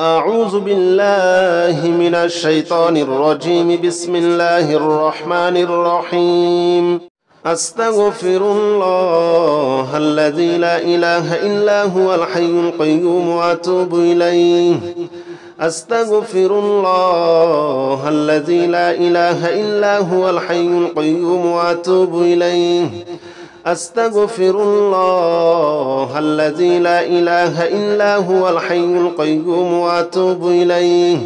أعوذ بالله من الشيطان الرجيم. بسم الله الرحمن الرحيم. أستغفر الله الذي لا إله إلا هو الحي القيوم وأتوب إليه. أستغفر الله الذي لا إله إلا هو الحي القيوم وأتوب إليه. أستغفر الله الذي لا إله إلا هو الحي القيوم وأتوب إليه.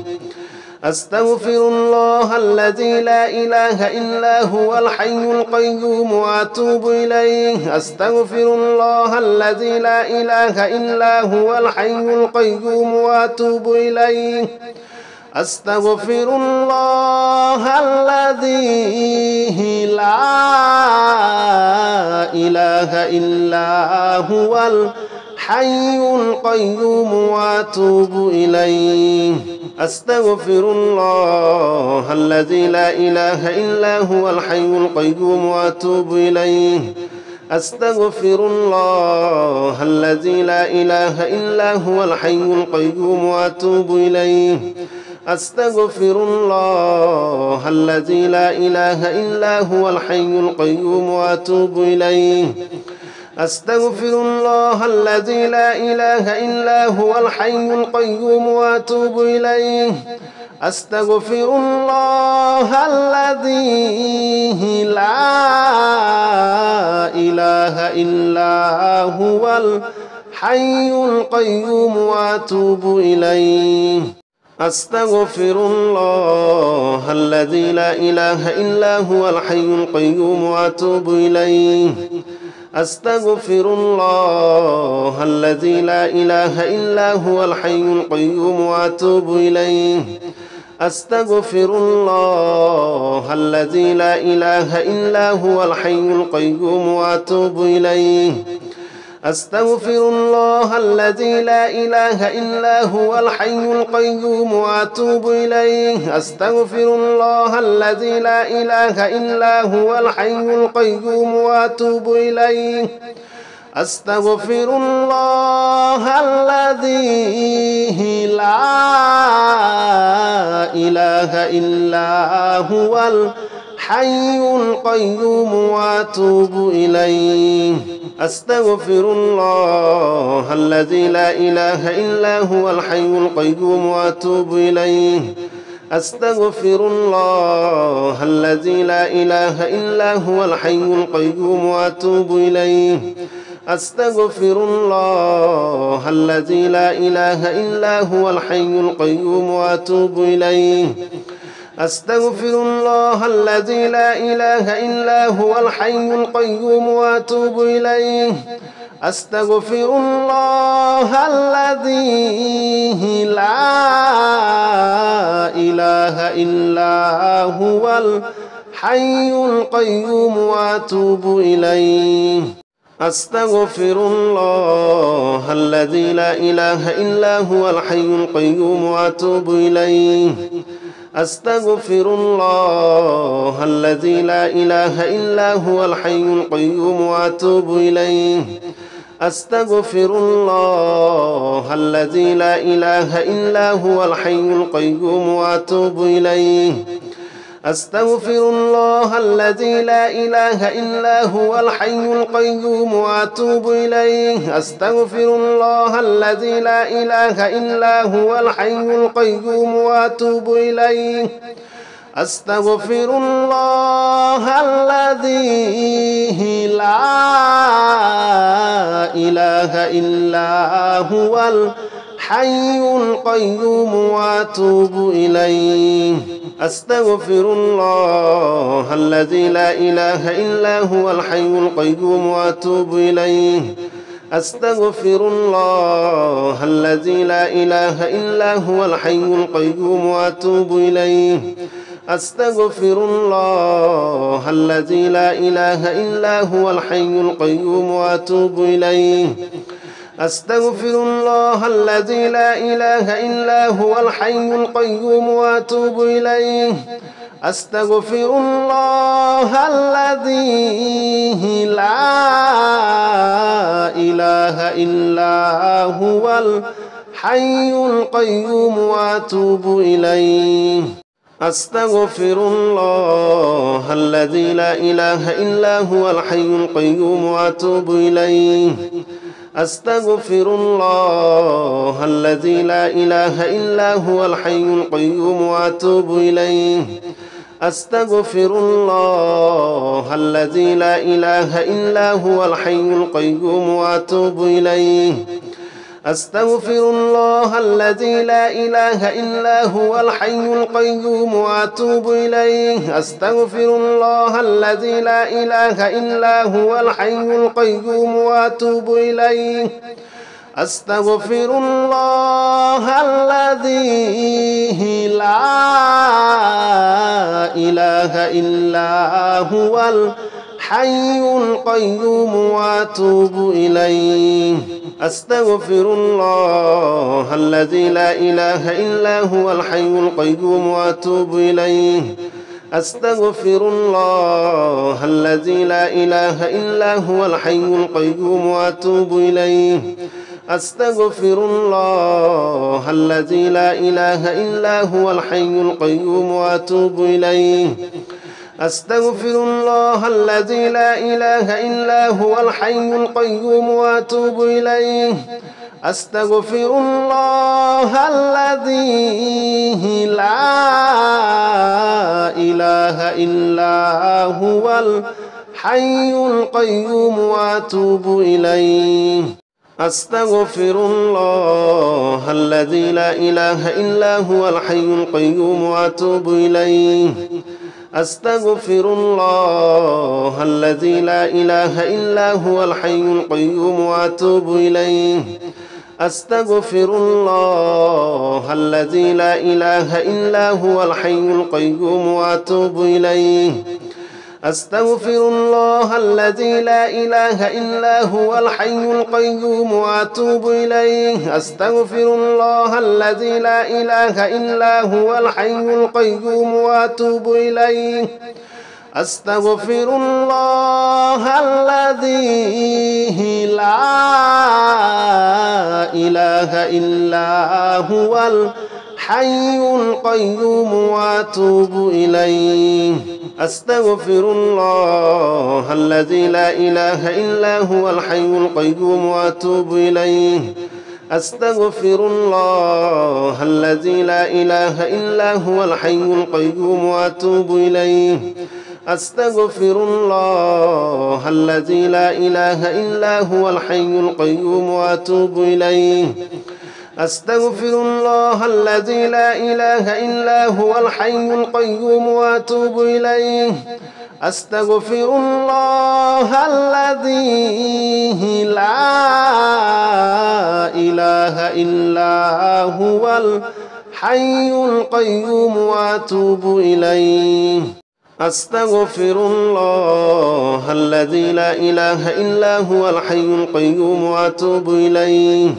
أستغفر الله الذي لا إله إلا هو الحي القيوم وأتوب إليه. أستغفر الله الذي لا إله إلا هو الحي القيوم وأتوب إليه. أستغفر الله الذي لا إله إلا هو الحي القيوم وأتوب إليه. أستغفر الله الذي لا إله إلا هو الحي القيوم وأتوب إليه. أستغفر الله الذي لا إله إلا هو الحي القيوم وأتوب إليه. أستغفر الله الذي لا إله إلا هو الحي القيوم وأتوب إليه. أستغفر الله الذي لا إله إلا هو الحي القيوم وأتوب إليه. أستغفر الله الذي لا إله إلا هو الحي القيوم وأتوب إليه. أستغفر الله الذي لا إله إلا هو الحي القيوم وأتوب إليه. أستغفر الله الذي لا إله إلا هو الحي القيوم وأتوب إليه. أستغفر الله الذي لا إله إلا هو الحي القيوم وأتوب إليه. أستغفر الله الذي لا إله إلا هو الحي القيوم وأتوب إليه. أستغفر الله الذي لا إله إلا هو الحي القيوم وأتوب إليه. أستغفر الله الذي لا إله إلا هو الحي القيوم وأتوب إليه. أستغفر الله الذي لا إله إلا هو الحي القيوم وأتوب إليه. أستغفر الله الذي لا إله إلا هو الحي القيوم وأتوب إليه. أستغفر الله الذي لا إله إلا هو الحي القيوم وأتوب إليه. أستغفر الله الذي لا إله إلا هو الحي القيوم وأتوب إليه. أستغفر الله الذي لا إله إلا هو الحي القيوم وأتوب إليه. أستغفر الله الذي لا إله إلا هو الحي القيوم وأتوب إليه. أستغفر الله الذي لا إله إلا هو الحي القيوم وأتوب إليه. أستغفر الله الذي لا إله إلا هو الحي القيوم وأتوب إليه. أستغفر الله الذي لا إله إلا هو الحي القيوم وأتوب إليه. أستغفر الله الذي لا إله إلا هو الحي القيوم وأتوب إليه. أستغفر الله الذي لا إله إلا هو الحي القيوم وأتوب إليه. أستغفر الله الذي لا إله إلا هو الحي القيوم وأتوب إليه. أستغفر الله الذي لا إله إلا هو الحي القيوم وأتوب إليه. أستغفر الله الذي لا إله إلا هو الحي القيوم وأتوب إليه. أستغفر الله الذي لا إله إلا هو الحي القيوم وأتوب إليه. أستغفر الله الذي لا إله إلا هو الحي القيوم وأتوب إليه أستغفر الله الذي لا إله إلا هو الحي القيوم وأتوب إليه أستغفر الله الذي لا إله إلا هو الحي القيوم وأتوب إليه أستغفر الله الذي لا إله إلا هو الحي القيوم وأتوب إليه أستغفر الله الذي لا إله إلا هو الحي القيوم وأتوب إليه أستغفر الله الذي لا إله إلا هو الحي القيوم وأتوب إليه أستغفر الله الذي لا إله إلا هو الحي القيوم وأتوب إليه أستغفر الله الذي لا إله إلا هو الحي القيوم وأتوب إليه أستغفر الله الذي لا إله إلا هو الحي القيوم وأتوب إليه أستغفر الله الذي لا إله إلا هو الحي القيوم وأتوب إليه أستغفر الله الذي لا إله إلا هو الحي القيوم وأتوب إليه أستغفر الله الذي لا إله إلا هو الحي القيوم وأتوب إليه أستغفر الله الذي لا إله إلا هو الحي القيوم وأتوب إليه أستغفر الله الذي لا إله إلا هو الحي القيوم وأتوب إليه أستغفر الله الذي لا إله إلا هو الحي القيوم وأتوب إليه أستغفر الله الذي لا إله إلا هو الحي القيوم وأتوب إليه أستغفر الله الذي لا إله إلا هو الحي القيوم وأتوب إليه أستغفر الله الذي لا إله إلا هو الحي القيوم وأتوب إليه أستغفر الله الذي لا إله إلا هو الحي القيوم وأتوب إليه أستغفر الله الذي لا إله إلا هو الحي القيوم وأتوب إليه أستغفر الله الذي لا إله إلا هو الحي القيوم وأتوب إليه أستغفر الله الذي لا إله إلا هو الحي القيوم وأتوب إليه أستغفر الله الذي لا إله إلا هو الحي القيوم وأتوب إليه أستغفر الله الذي لا إله إلا هو الحي القيوم وأتوب إليه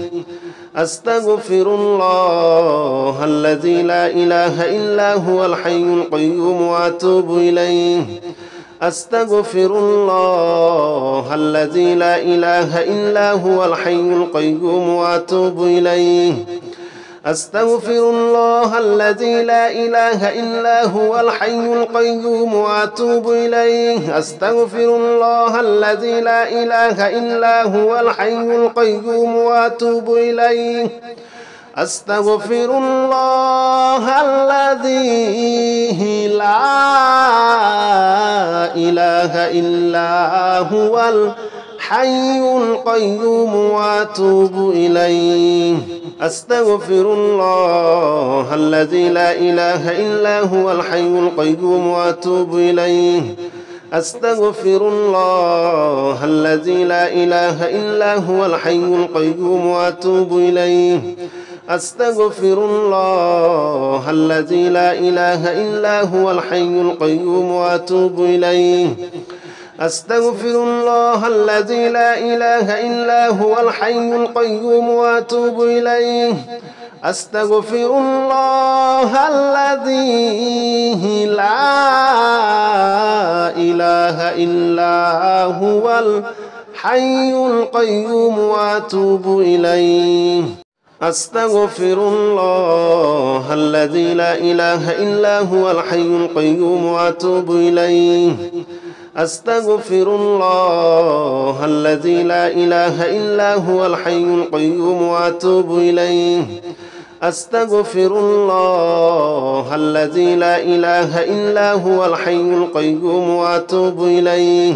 أستغفر الله الذي لا إله إلا هو الحي القيوم وأتوب إليه أستغفر الله الذي لا إله إلا هو الحي القيوم وأتوب إليه أستغفر الله الذي لا إله إلا هو الحي القيوم وأتوب إليه أستغفر الله الذي لا إله إلا هو الحي القيوم وأتوب إليه أستغفر الله الذي لا إله إلا هو الحي القيوم وأتوب إليه أستغفر الله الذي لا إله إلا هو الحي القيوم وأتوب إليه أستغفر الله الذي لا إله إلا هو الحي القيوم وأتوب إليه أستغفر الله الذي لا إله إلا هو الحي القيوم وأتوب إليه أستغفر الله الذي لا إله إلا هو الحي القيوم وأتوب إليه أستغفر الله الذي لا إله إلا هو الحي القيوم وأتوب إليه أستغفر الله الذي لا إله إلا هو الحي القيوم وأتوب إليه أستغفر الله الذي لا إله إلا هو الحي القيوم وأتوب إليه أستغفر الله الذي لا إله إلا هو الحي القيوم وأتوب إليه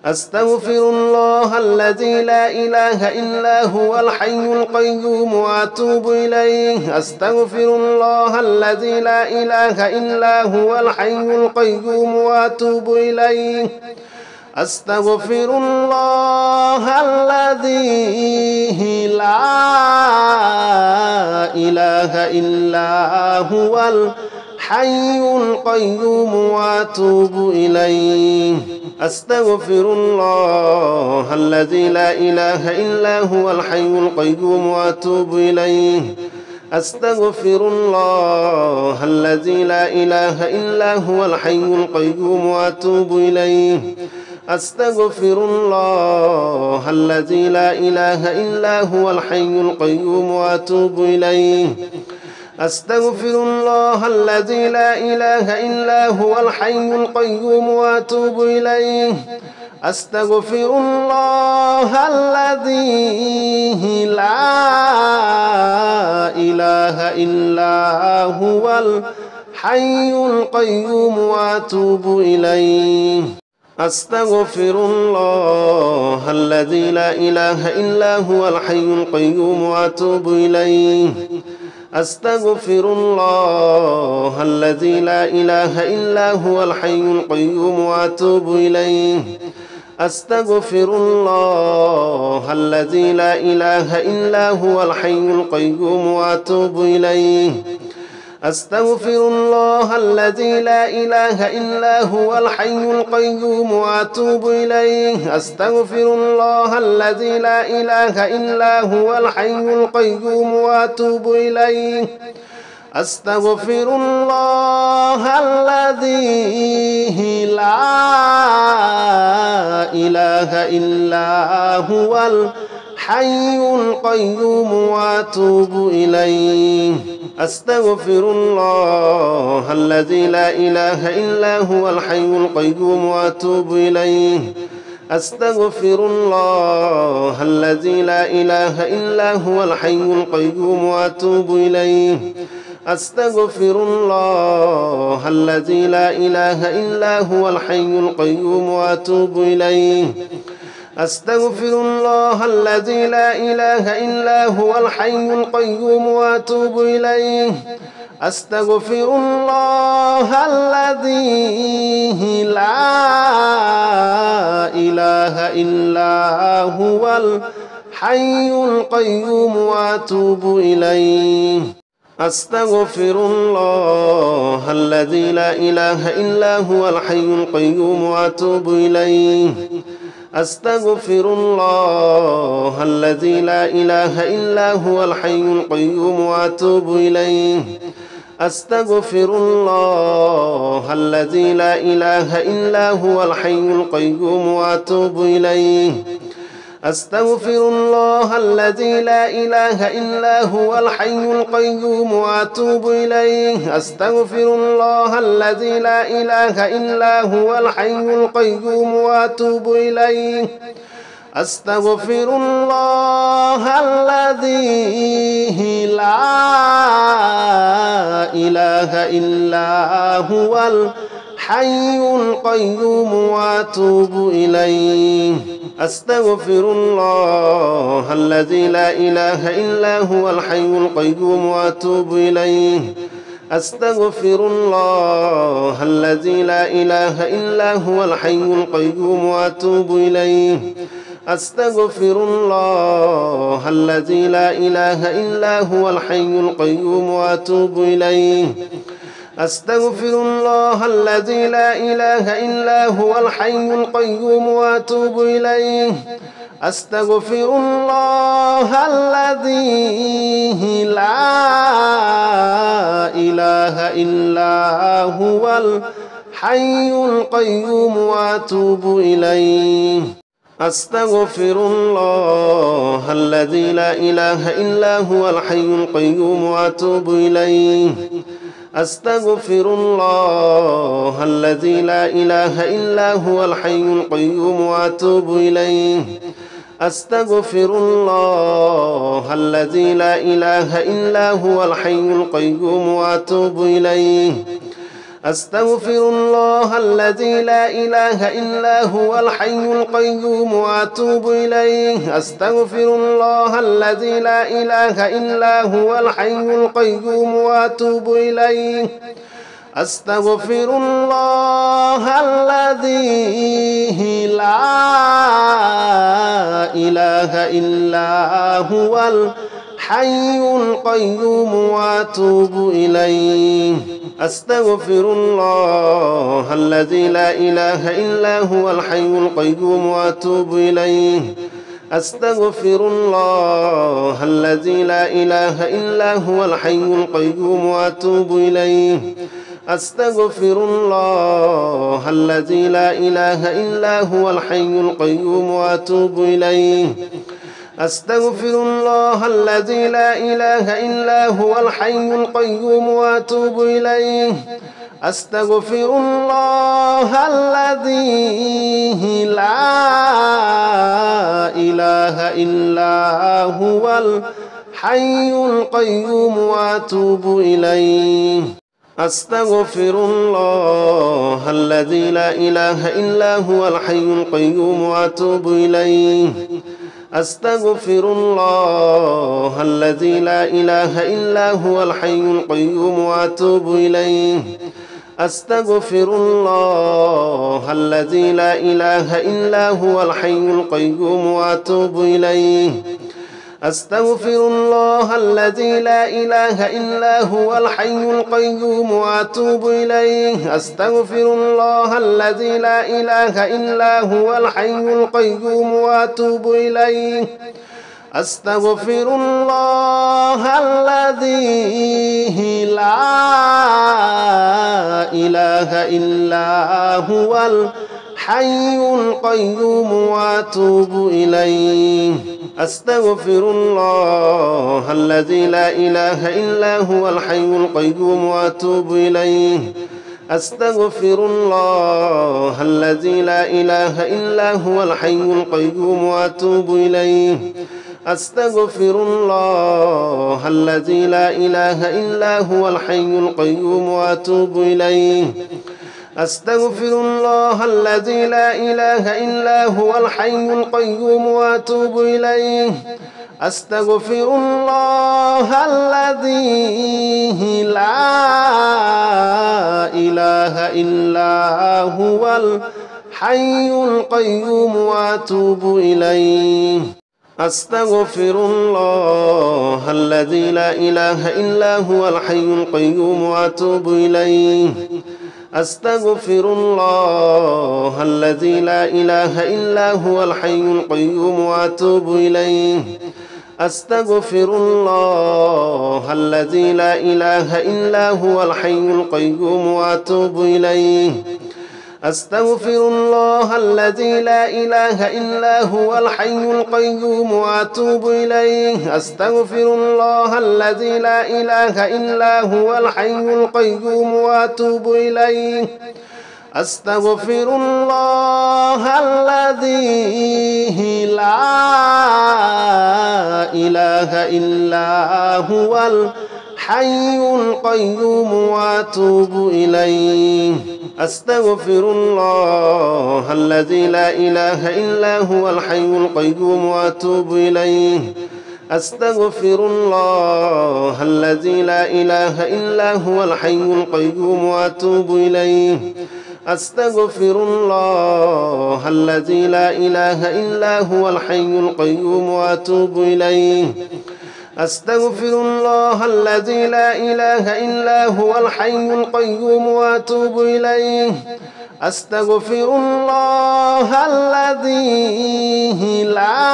أستغفر الله الذي لا إله إلا هو الحي القيوم وأتوب إليه أستغفر الله الذي لا إله إلا هو الحي القيوم وأتوب إليه أستغفر الله الذي لا إله إلا هو الحي القيوم وأتوب إليه أستغفر الله الذي لا إله إلا هو الحي القيوم وأتوب إليه أستغفر الله الذي لا إله إلا هو الحي القيوم وأتوب إليه أستغفر الله الذي لا إله إلا هو الحي القيوم وأتوب إليه أستغفر الله الذي لا إله إلا هو الحي القيوم وأتوب إليه أستغفر الله الذي لا إله إلا هو الحي القيوم وأتوب إليه أستغفر الله الذي لا إله إلا هو الحي القيوم وأتوب إليه أستغفر الله الذي لا إله إلا هو الحي القيوم وأتوب إليه أستغفر الله الذي لا إله إلا هو الحي القيوم وأتوب إليه أستغفر الله الذي لا إله إلا هو الحي القيوم وأتوب إليه أستغفر الله الذي لا إله إلا هو الحي القيوم وأتوب إليه أستغفر الله الذي لا إله إلا هو الحي القيوم وأتوب إليه أستغفر الله الذي لا إله إلا هو الحي القيوم وأتوب إليه أستغفر الله الذي لا إله إلا هو الحي القيوم وأتوب إليه أستغفر الله الذي لا إله إلا هو الحي القيوم وأتوب إليه أستغفر الله الذي لا إله إلا هو الحي القيوم وأتوب إليه أستغفر الله الذي لا إله إلا هو الحي القيوم وأتوب إليه أستغفر الله الذي لا إله إلا هو الحي القيوم وأتوب إليه أستغفر الله الذي لا إله إلا هو الحي القيوم وأتوب إليه أستغفر الله الذي لا إله إلا هو الحي القيوم وأتوب إليه أستغفر الله الذي لا إله إلا هو الحي القيوم وأتوب إليه أستغفر الله الذي لا إله إلا هو الحي القيوم وأتوب إليه أستغفر الله الذي لا إله إلا هو الحي القيوم وأتوب إليه أستغفر الله الذي لا إله إلا هو الحي القيوم وأتوب إليه أستغفر الله الذي لا إله إلا هو الحي القيوم وأتوب إليه أستغفر الله الذي لا إله إلا هو الحي القيوم وأتوب إليه أستغفر الله الذي لا إله إلا هو الحي القيوم وأتوب إليه أستغفر الله الذي لا إله إلا هو الحي القيوم وأتوب إليه أستغفر الله الذي لا إله إلا هو الحي القيوم وأتوب إليه أستغفر الله الذي لا إله إلا هو الحي القيوم وأتوب إليه أستغفر الله الذي لا إله إلا هو الحي القيوم وأتوب إليه أستغفر الله الذي لا إله إلا هو الحي القيوم وأتوب إليه أستغفر الله الذي لا إله إلا هو الحي القيوم وأتوب إليه أستغفر الله الذي لا إله إلا هو الحي القيوم وأتوب إليه أستغفر الله الذي لا إله إلا هو الحي القيوم وأتوب إليه أستغفر الله الذي لا إله إلا هو الحي القيوم وأتوب إليه أستغفر الله الذي لا إله إلا هو الحي القيوم وأتوب إليه أستغفر الله الذي لا إله إلا هو الحي القيوم وأتوب إليه أستغفر الله الذي لا إله إلا هو الحي القيوم وأتوب إليه أستغفر الله الذي لا إله إلا هو الحي القيوم وأتوب إليه أستغفر الله الذي لا إله إلا هو الحي القيوم وأتوب إليه أستغفر الله الذي لا إله إلا هو الحي القيوم وأتوب إليه أستغفر الله الذي لا إله إلا هو الحي القيوم وأتوب إليه أستغفر الله الذي لا إله إلا هو الحي القيوم وأتوب إليه أستغفر الله الذي لا إله إلا هو الحي القيوم وأتوب إليه أستغفر الله الذي لا إله إلا هو الحي القيوم وأتوب إليه أستغفر الله الذي لا إله إلا هو الحي القيوم وأتوب إليه أستغفر الله الذي لا إله إلا هو الحي القيوم وأتوب إليه أستغفر الله الذي لا إله إلا هو الحي القيوم وأتوب إليه أستغفر الله الذي لا إله إلا هو الحي القيوم وأتوب إليه أستغفر الله الذي لا إله إلا هو الحي القيوم وأتوب إليه أستغفر الله الذي لا إله إلا هو الحي القيوم وأتوب إليه أستغفر الله الذي لا إله إلا هو الحي القيوم وأتوب إليه أستغفر الله الذي لا إله إلا هو الحي القيوم وأتوب إليه أستغفر الله الذي لا إله إلا هو الحي القيوم وأتوب إليه أستغفر الله الذي لا إله إلا هو الحي القيوم وأتوب إليه أستغفر الله الذي لا إله إلا هو الحي القيوم وأتوب إليه أستغفر الله الذي لا إله إلا هو الحي القيوم وأتوب إليه أستغفر الله الذي لا إله إلا هو الحي القيوم وأتوب إليه أستغفر الله الذي لا إله إلا هو الحي القيوم وأتوب إليه أستغفر الله الذي لا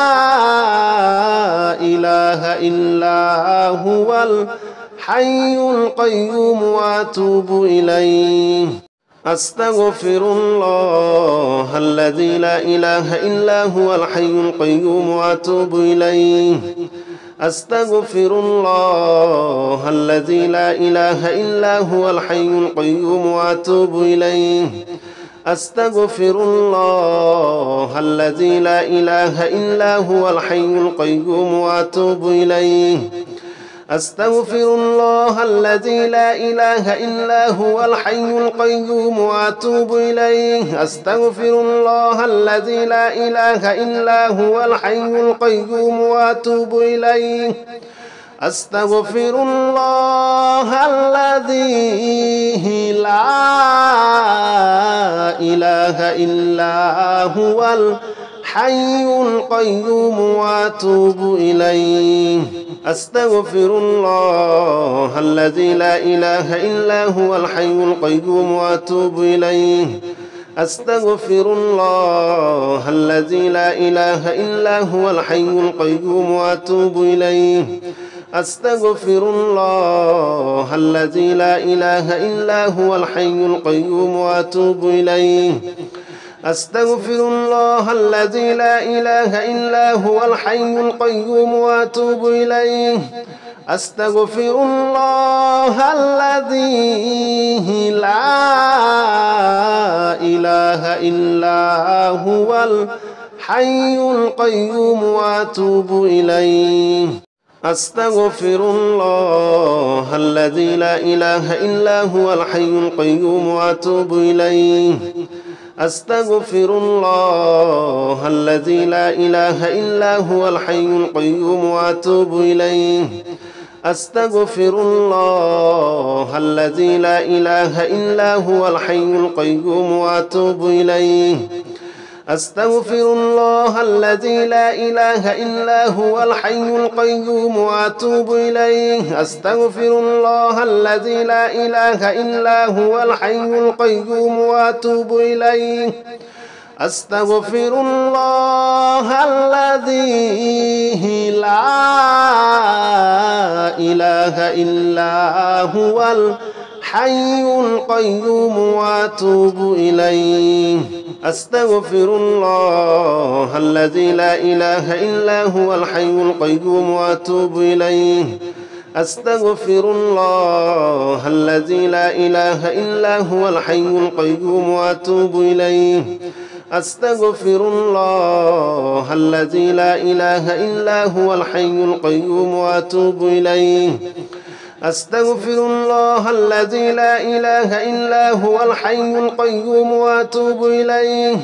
إله إلا هو الحي القيوم وأتوب إليه أستغفر الله الذي لا إله إلا هو الحي القيوم وأتوب إليه أستغفر الله الذي لا إله إلا هو الحي القيوم وأتوب إليه أستغفر الله الذي لا إله إلا هو الحي القيوم وأتوب إليه أستغفر الله الذي لا إله إلا هو الحي القيوم وأتوب إليه أستغفر الله الذي لا إله إلا هو الحي القيوم وأتوب إليه أستغفر الله الذي لا إله إلا هو الحي القيوم وأتوب إليه أستغفر الله الذي لا إله إلا هو الحي القيوم وأتوب إليه أستغفر الله الذي لا إله إلا هو الحي القيوم وأتوب إليه أستغفر الله الذي لا إله إلا هو الحي القيوم وأتوب إليه أستغفر الله الذي لا إله إلا هو الحي القيوم وأتوب إليه أستغفر الله الذي لا إله إلا هو الحي القيوم وأتوب إليه أستغفر الله الذي لا إله إلا هو الحي القيوم وأتوب إليه أستغفر الله الذي لا إله إلا هو الحي القيوم وأتوب إليه أستغفر الله الذي لا إله إلا هو الحي القيوم وأتوب إليه أستغفر الله الذي لا إله إلا هو الحي القيوم وأتوب إليه أستغفر الله الذي لا إله إلا هو الحي القيوم وأتوب إليه أستغفر الله الذي لا إله إلا هو الحي القيوم وأتوب إليه أستغفر الله الذي لا إله إلا هو الحي القيوم وأتوب إليه أستغفر الله الذي لا إله إلا هو الحي القيوم وأتوب إليه أستغفر الله الذي لا إله إلا هو الحي القيوم وأتوب إليه أستغفر الله الذي لا إله إلا هو الحي القيوم وأتوب إليه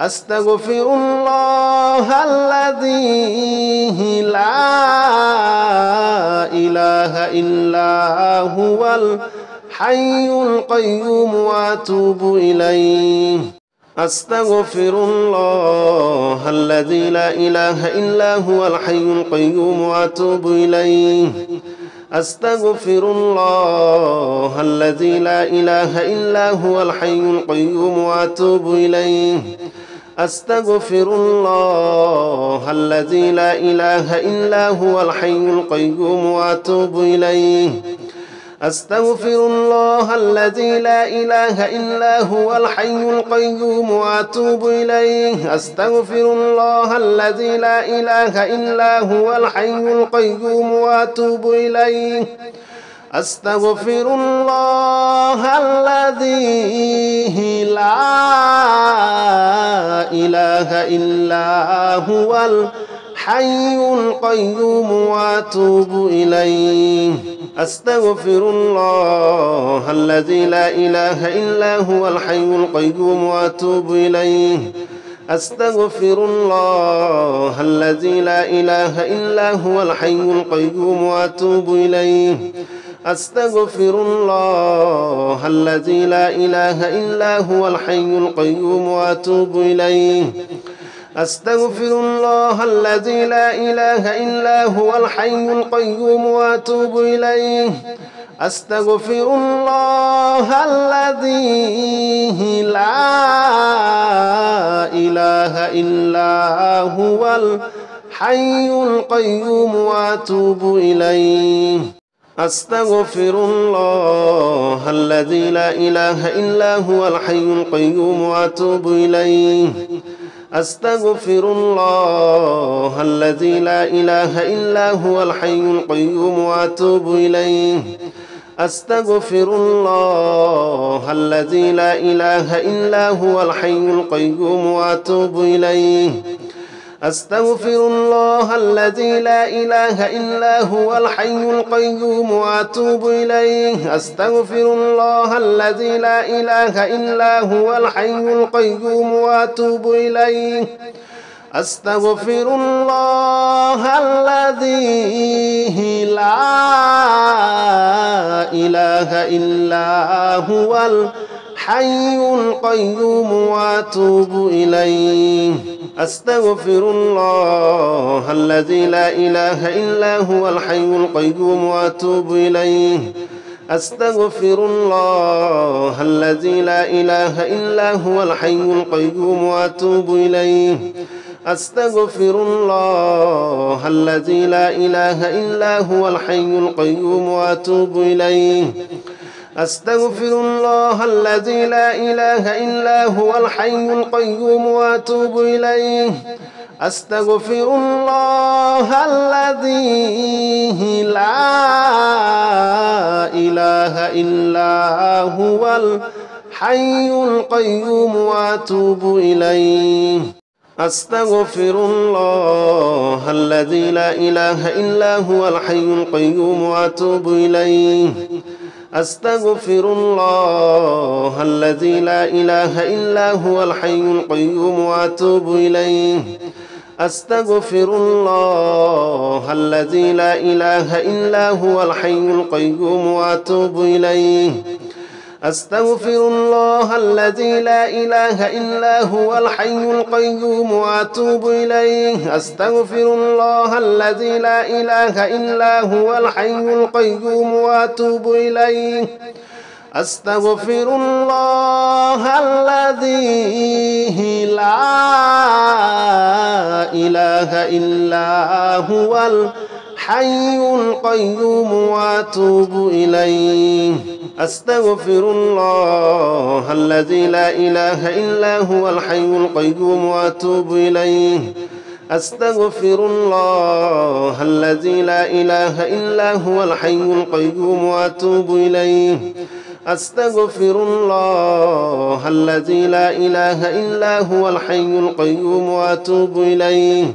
أستغفر الله الذي لا إله إلا هو الحي القيوم وأتوب إليه أستغفر الله الذي لا إله إلا هو الحي القيوم وأتوب إليه أستغفر الله الذي لا إله إلا هو الحي القيوم وأتوب إليه أستغفر الله الذي لا إله إلا هو الحي القيوم وأتوب إليه أستغفر الله الذي لا إله إلا هو الحي القيوم وأتوب إليه أستغفر الله الذي لا إله إلا هو الحي القيوم وأتوب إليه أستغفر الله الذي لا إله إلا هو الحي القيوم وأتوب إليه أستغفر الله الذي لا إله إلا هو الحي القيوم وأتوب إليه أستغفر الله الذي لا إله إلا هو الحي القيوم وأتوب إليه أستغفر الله الذي لا إله إلا هو الحي القيوم وأتوب إليه أستغفر الله الذي لا إله إلا هو الحي القيوم وأتوب إليه أستغفر الله الذي لا إله إلا هو الحي القيوم وأتوب إليه أستغفر الله الذي لا إله إلا هو الحي القيوم وأتوب إليه أستغفر الله الذي لا إله إلا هو الحي القيوم وأتوب إليه أستغفر الله الذي لا إله إلا هو الحي القيوم وأتوب إليه أستغفر الله الذي لا إله إلا هو الحي القيوم وأتوب إليه أستغفر الله الذي لا إله إلا هو الحي القيوم وأتوب إليه أستغفر الله الذي لا إله إلا هو الحي القيوم وأتوب إليه أستغفر الله الذي لا إله إلا هو الحي القيوم وأتوب إليه أستغفر الله الذي لا إله إلا هو الحي القيوم وأتوب إليه أستغفر الله الذي لا إله إلا هو الحي القيوم وأتوب إليه أستغفر الله الذي لا إله إلا هو الحي القيوم وأتوب إليه أستغفر الله الذي لا إله إلا هو الحي القيوم وأتوب إليه أستغفر الله الذي لا إله إلا هو الحي القيوم وأتوب إليه أستغفر الله الذي لا إله إلا هو الحي القيوم وأتوب إليه أستغفر الله الذي لا إله إلا هو الحي القيوم وأتوب إليه أستغفر الله الذي لا إله إلا هو الحي القيوم وأتوب إليه أستغفر الله الذي لا إله إلا هو الحي القيوم وأتوب إليه أستغفر الله الذي لا إله إلا هو الحي القيوم وأتوب إليه أستغفر الله الذي لا إله إلا هو الحي القيوم وأتوب إليه أستغفر الله الذي لا إله إلا هو الحي القيوم وأتوب إليه أستغفر الله الذي لا إله إلا هو الحي القيوم وأتوب إليه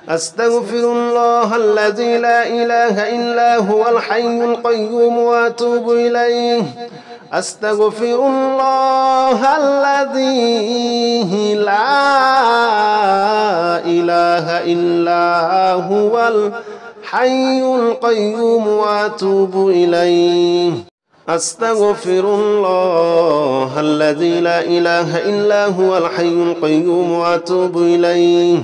أستغفر الله الذي لا إله إلا هو الحي القيوم وأتوب إليه أستغفر الله الذي لا إله إلا هو الحي القيوم وأتوب إليه أستغفر الله الذي لا إله إلا هو الحي القيوم وأتوب إليه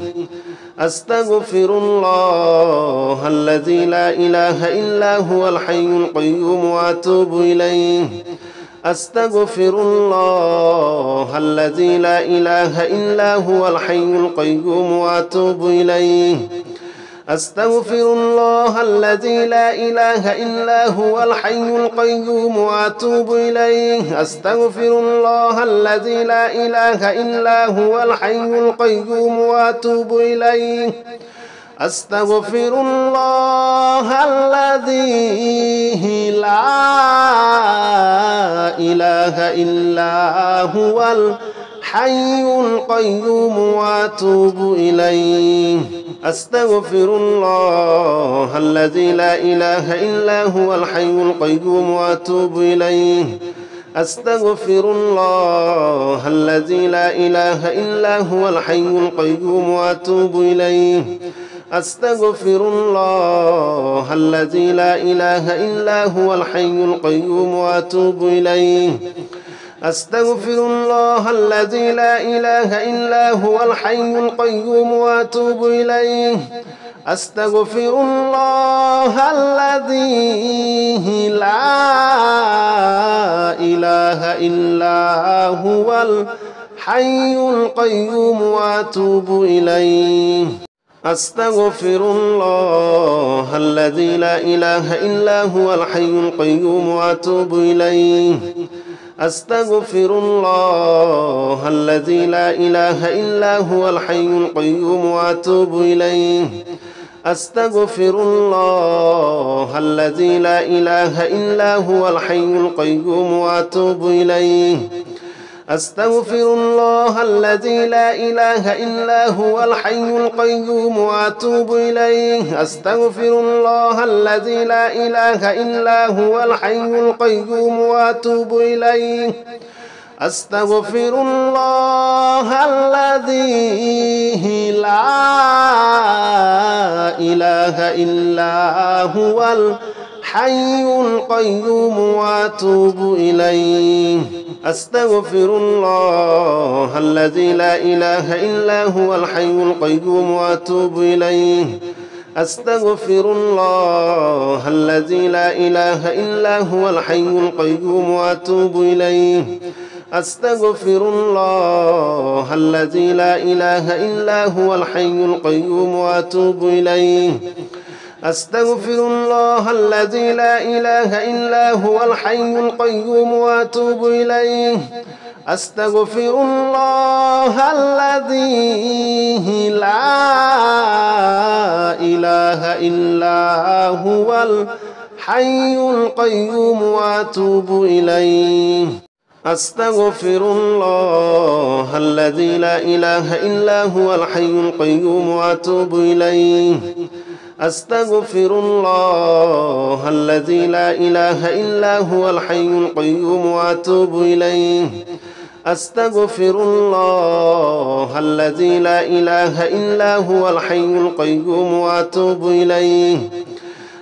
أستغفر الله الذي لا إله إلا هو الحي القيوم وأتوب إليه أستغفر الله الذي لا إله إلا هو الحي القيوم وأتوب إليه أستغفر الله الذي لا إله إلا هو الحي القيوم وأتوب إليه أستغفر الله الذي لا إله إلا هو الحي القيوم وأتوب إليه أستغفر الله الذي لا إله إلا هو الحي القيوم وأتوب إليه أستغفر الله الذي لا إله إلا هو الحي القيوم وأتوب إليه أستغفر الله الذي لا إله إلا هو الحي القيوم وأتوب إليه أستغفر الله الذي لا إله إلا هو الحي القيوم وأتوب إليه أستغفر الله الذي لا إله إلا هو الحي القيوم وأتوب إليه أستغفر الله الذي لا إله إلا هو الحي القيوم وأتوب إليه أستغفر الله الذي لا إله إلا هو الحي القيوم وأتوب إليه أستغفر الله الذي لا إله إلا هو الحي القيوم وأتوب إليه أستغفر الله الذي لا إله إلا هو الحي القيوم وأتوب إليه أستغفر الله الذي لا إله إلا هو الحي القيوم وأتوب إليه أستغفر الله الذي لا إله إلا هو الحي القيوم وأتوب إليه أستغفر الله الذي لا إله إلا هو الحي القيوم وأتوب إليه أستغفر الله الذي لا إله إلا هو الحي القيوم وأتوب إليه أستغفر الله الذي لا إله إلا هو الحي القيوم وأتوب إليه أستغفر الله الذي لا إله إلا هو الحي القيوم وأتوب إليه أستغفر الله الذي لا إله إلا هو الحي القيوم وأتوب إليه أستغفر الله الذي لا إله إلا هو الحي القيوم وأتوب إليه أستغفر الله الذي لا إله إلا هو الحي القيوم وأتوب إليه أستغفر الله الذي لا إله إلا هو الحي القيوم وأتوب إليه أستغفر الله الذي لا إله إلا هو الحي القيوم وأتوب إليه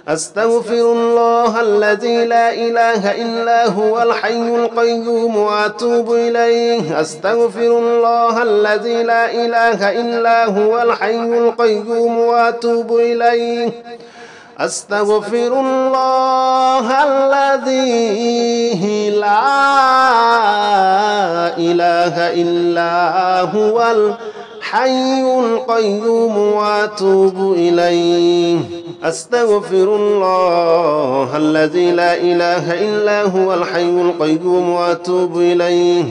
أستغفر الله الذي لا إله إلا هو الحي القيوم وأتوب إليه أستغفر الله الذي لا إله إلا هو الحي القيوم وأتوب إليه أستغفر الله الذي لا إله إلا هو الحي القيوم وأتوب إليه أستغفر الله الذي لا إله إلا هو الحي القيوم وأتوب إليه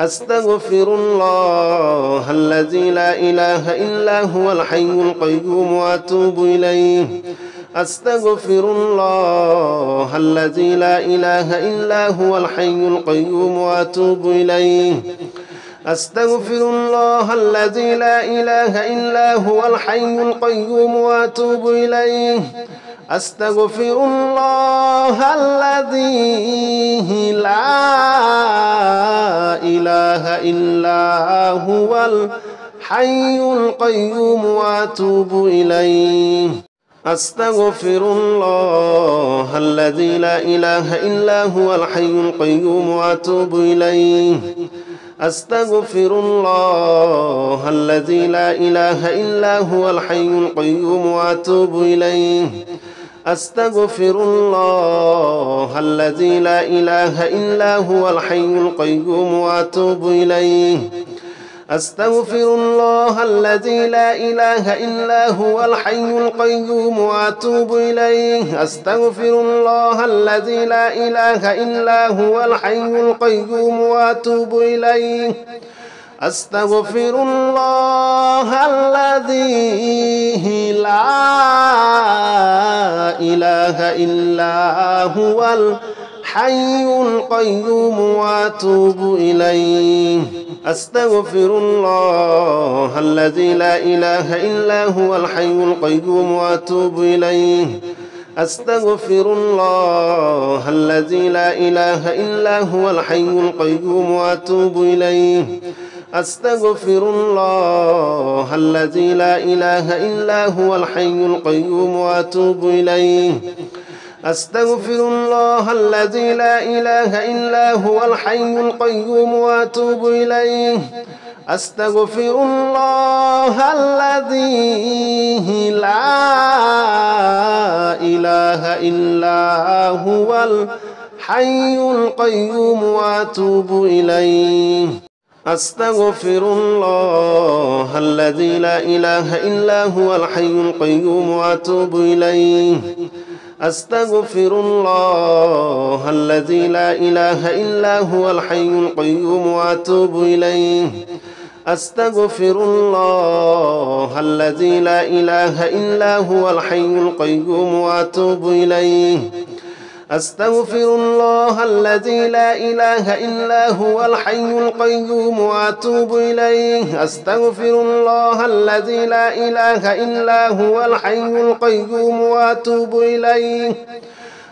أستغفر الله الذي لا إله إلا هو الحي القيوم وأتوب إليه أستغفر الله الذي لا إله إلا هو الحي القيوم وأتوب إليه أستغفر الله الذي لا إله إلا هو الحي القيوم وأتوب إليه أستغفر الله الذي لا إله إلا هو الحي القيوم وأتوب إليه أستغفر الله الذي لا إله إلا هو الحي القيوم وأتوب إليه أستغفر الله الذي لا إله إلا هو الحي القيوم وأتوب إليه أستغفر الله الذي لا إله إلا هو الحي القيوم وأتوب إليه أستغفر الله الذي لا إله إلا هو الحي القيوم وأتوب إليه أستغفر الله الذي لا إله إلا هو الحي القيوم وأتوب إليه أستغفر الله الذي لا إله إلا هو الحي القيوم وأتوب إليه أستغفر الله الذي لا إله إلا هو الحي القيوم وأتوب إليه أستغفر الله الذي لا إله إلا هو الحي القيوم وأتوب إليه أستغفر الله الذي لا إله إلا هو الحي القيوم وأتوب إليه أستغفر الله الذي لا إله إلا هو الحي القيوم وأتوب إليه أستغفر الله الذي لا إله إلا هو الحي القيوم وأتوب إليه أستغفر الله الذي لا إله إلا هو الحي القيوم وأتوب إليه أستغفر الله الذي لا إله إلا هو الحي القيوم وأتوب إليه أستغفر الله الذي لا إله إلا هو الحي القيوم وأتوب إليه أستغفر الله الذي لا إله إلا هو الحي القيوم وأتوب إليه أستغفر الله الذي لا إله إلا هو الحي القيوم وأتوب إليه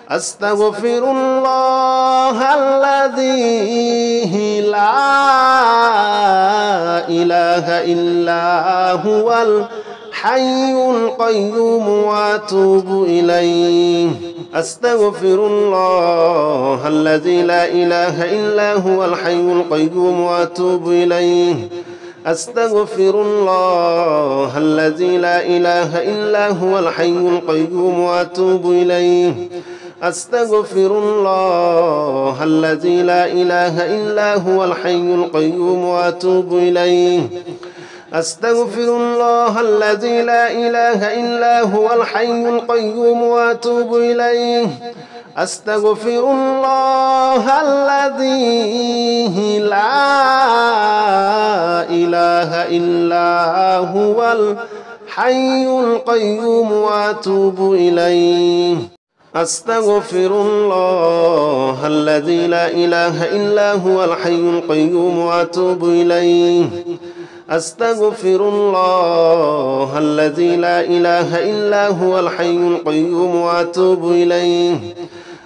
أستغفر الله الذي لا إله إلا هو الحي القيوم وأتوب إليه أستغفر الله الذي لا إله إلا هو الحي القيوم وأتوب إليه أستغفر الله الذي لا إله إلا هو الحي القيوم وأتوب إليه أستغفر الله الذي لا إله إلا هو الحي القيوم وأتوب إليه أستغفر الله الذي لا إله إلا هو الحي القيوم وأتوب إليه أستغفر الله الذي لا إله إلا هو الحي القيوم وأتوب إليه أستغفر الله الذي لا إله إلا هو الحي القيوم وأتوب إليه أستغفر الله الذي لا إله إلا هو الحي القيوم وأتوب إليه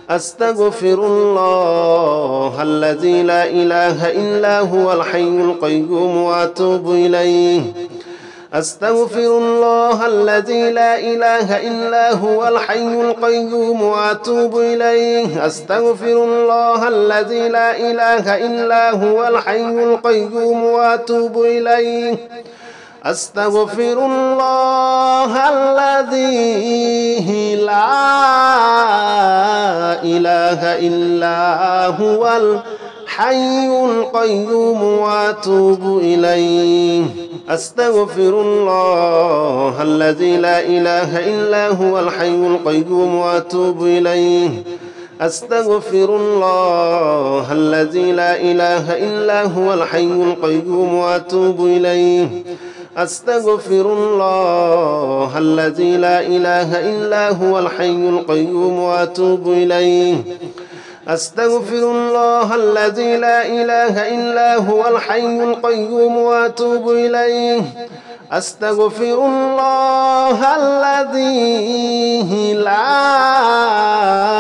أستغفر الله الذي لا إله إلا هو الحي القيوم وأتوب إليه أستغفر الله الذي لا إله إلا هو الحي القيوم وأتوب إليه أستغفر الله الذي لا إله إلا هو الحي القيوم وأتوب إليه أستغفر الله الذي لا إله إلا هو الحي القيوم وأتوب إليه أستغفر الله الذي لا إله إلا هو الحي القيوم وأتوب إليه أستغفر الله الذي لا إله إلا هو الحي القيوم وأتوب إليه أستغفر الله الذي لا إله إلا هو الحي القيوم وأتوب إليه أستغفر الله الذي لا إله إلا هو الحي القيوم وأتوب إليه أستغفر الله الذي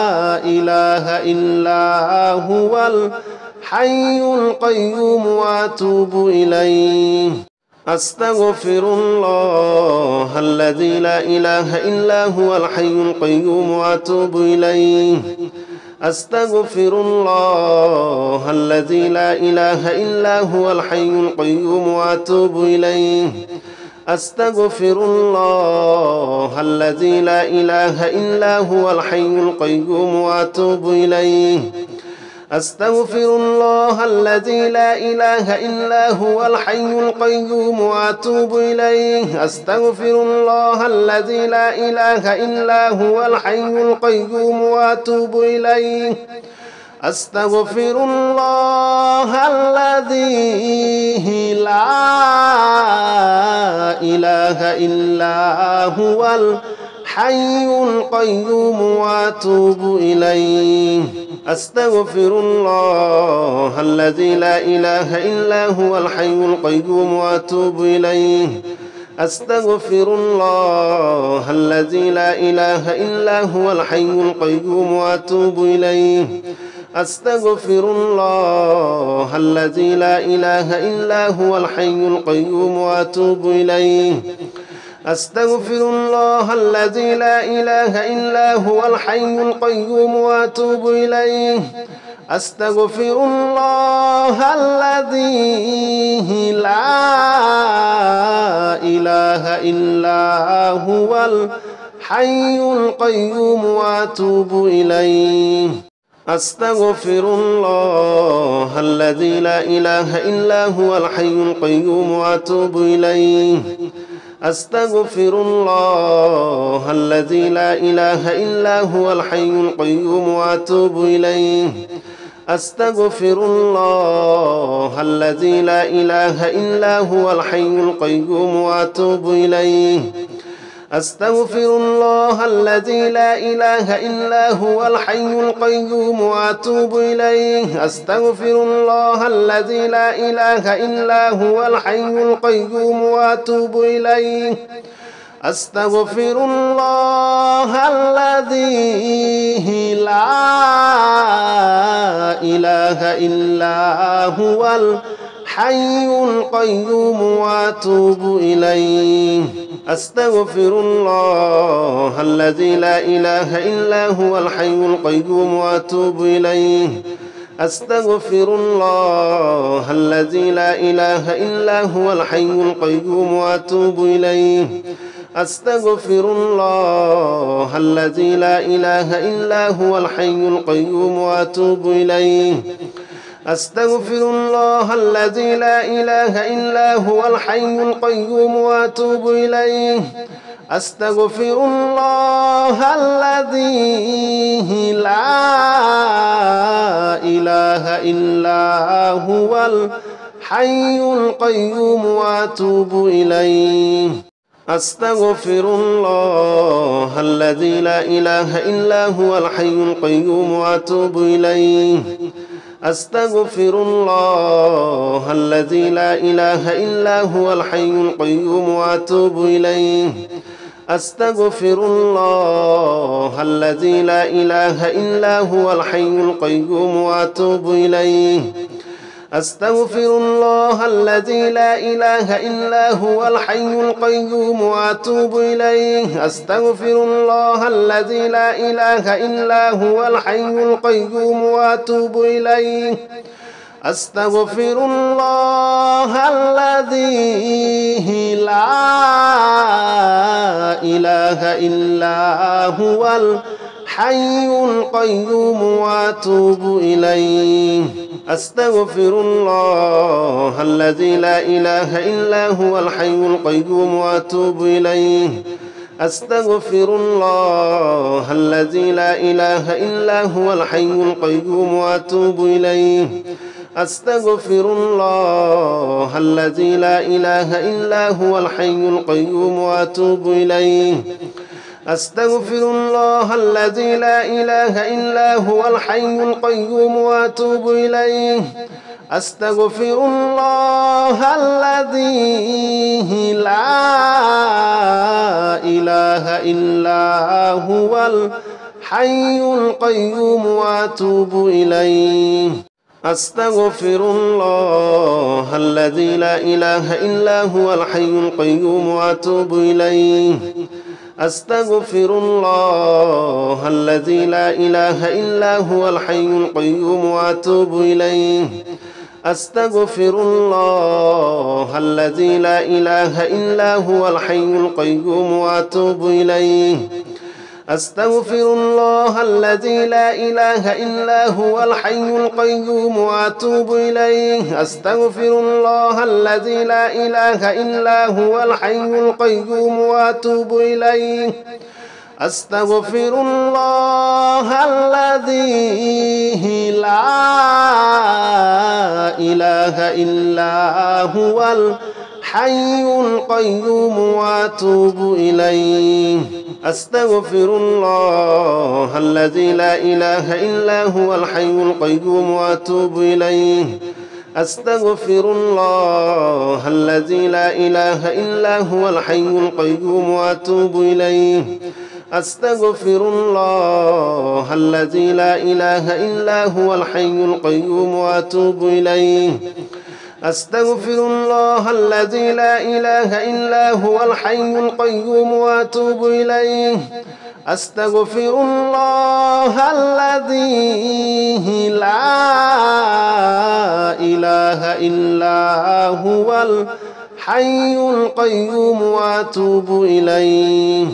لا إله إلا هو الحي القيوم وأتوب إليه أستغفر الله الذي لا إله إلا هو الحي القيوم وأتوب إليه أستغفر الله الذي لا إله إلا هو الحي القيوم وأتوب إليه أستغفر الله الذي لا إله إلا هو الحي القيوم وأتوب إليه أستغفر الله الذي لا إله إلا هو الحي القيوم وأتوب إليه أستغفر الله الذي لا إله إلا هو الحي القيوم وأتوب إليه أستغفر الله الذي لا إله إلا هو الحي القيوم وأتوب إليه أستغفر الله الذي لا إله إلا هو الحي القيوم وأتوب إليه أستغفر الله الذي لا إله إلا هو الحي القيوم وأتوب إليه أستغفر الله الذي لا إله إلا هو الحي القيوم وأتوب إليه أستغفر الله الذي لا إله إلا هو الحي القيوم وأتوب إليه أستغفر الله الذي لا إله إلا هو الحي القيوم وأتوب إليه أستغفر الله الذي لا إله إلا هو الحي القيوم وأتوب إليه أستغفر الله الذي لا إله إلا هو الحي القيوم وأتوب إليه أستغفر الله الذي لا إله إلا هو الحي القيوم وأتوب إليه أستغفر الله الذي لا إله إلا هو الحي القيوم وأتوب إليه أستغفر الله الذي لا إله إلا هو الحي القيوم وأتوب إليه أستغفر الله الذي لا إله إلا هو الحي القيوم وأتوب إليه أستغفر الله الذي لا إله إلا هو الحي القيوم وأتوب إليه أستغفر الله الذي لا إله إلا هو الحي القيوم وأتوب إليه أستغفر الله الذي لا إله إلا هو الحي القيوم وأتوب إليه أستغفر الله الذي لا إله إلا هو الحي القيوم وأتوب إليه أستغفر الله الذي لا إله إلا هو الحي القيوم وأتوب إليه أستغفر الله الذي لا إله إلا هو الحي القيوم وأتوب إليه أستغفر الله الذي لا إله إلا هو الحي القيوم وأتوب إليه أستغفر الله الذي لا إله إلا هو الحي القيوم وأتوب إليه أستغفر الله الذي لا إله إلا هو الحي القيوم وأتوب إليه أستغفر الله الذي لا إله إلا هو الحي القيوم وأتوب إليه أستغفر الله الذي لا إله إلا هو الحي القيوم وأتوب إليه أستغفر الله الذي لا إله إلا هو الحي القيوم وأتوب إليه أستغفر الله الذي لا إله إلا هو الحي القيوم وأتوب إليه أستغفر الله الذي لا إله إلا هو الحي القيوم وأتوب إليه أستغفر الله الذي لا إله إلا هو الحي القيوم وأتوب إليه أستغفر الله الذي لا إله إلا هو الحي القيوم وأتوب إليه أستغفر الله الذي لا إله إلا هو الحي القيوم وأتوب إليه أستغفر الله الذي لا إله إلا هو الحي القيوم وأتوب إليه أستغفر الله الذي لا إله إلا هو الحي القيوم وأتوب إليه أستغفر الله الذي لا إله إلا هو الحي القيوم وأتوب إليه أستغفر الله الذي لا إله إلا هو الحي القيوم وأتوب إليه أستغفر الله الذي لا إله إلا هو الحي القيوم وأتوب إليه أستغفر الله الذي لا إله إلا هو الحي القيوم وأتوب إليه أستغفر الله الذي لا إله إلا هو الحي القيوم وأتوب إليه أستغفر الله الذي لا إله إلا هو الحي القيوم وأتوب إليه أستغفر الله الذي لا إله إلا هو الحي القيوم وأتوب إليه أستغفر الله الذي لا إله إلا هو الحي القيوم وأتوب إليه